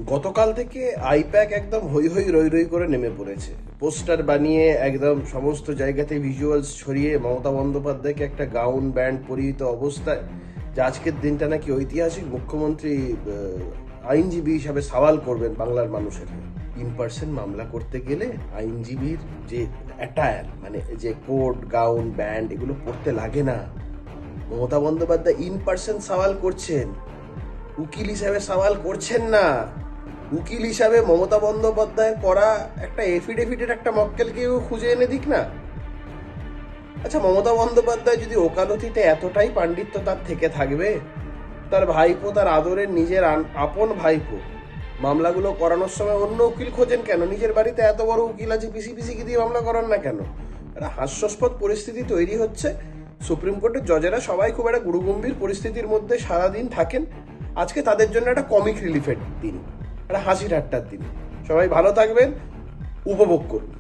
গতকাল থেকে আইপ্যাক একদম হৈ হৈ রই রই করে নেমে পড়েছে। পোস্টার বানিয়ে একদম সমস্ত জায়গাতে ভিজুয়ালস ছড়িয়ে মমতা বন্দ্যোপাধ্যায়কে একটা গাউন ব্যান্ড পরিহিত অবস্থায়, যে আজকের দিনটা নাকি ঐতিহাসিক, মুখ্যমন্ত্রী আইনজীবী হিসাবে সওয়াল করবেন বাংলার মানুষের। ইন পার্সন মামলা করতে গেলে আইনজীবীর যে অ্যাটায়ার, মানে যে কোট গাউন ব্যান্ড এগুলো পড়তে লাগে না। মমতা বন্দ্যোপাধ্যায় ইন পার্সন সওয়াল করছেন, উকিল হিসাবে সওয়াল করছেন না। উকিল হিসাবে মমতা বন্দ্যোপাধ্যায়ের করা একটা এফিডেভিটের একটা মক্কেলকেও খুঁজে এনে দিক না। আচ্ছা, মমতা বন্দ্যোপাধ্যায় যদি ওকালতিতে এতটাই পাণ্ডিত্য তার থেকে থাকবে, তার ভাইপো, তার আদরের নিজের আপন ভাইপো মামলাগুলো করানোর সময় অন্য উকিল খোঁজেন কেন? নিজের বাড়িতে এত বড় উকিল আছে, পিসি দিয়ে মামলা করান না কেন? একটা হাস্যাস্পদ পরিস্থিতি তৈরি হচ্ছে। সুপ্রিম কোর্টের জজেরা সবাই খুব একটা গুরুগম্ভীর পরিস্থিতির মধ্যে সারাদিন থাকেন। আজকে তাদের জন্য একটা কমিক রিলিফের দিন, একটা হাসি ঠাট্টার দিন। সবাই ভালো থাকবেন, উপভোগ করুন।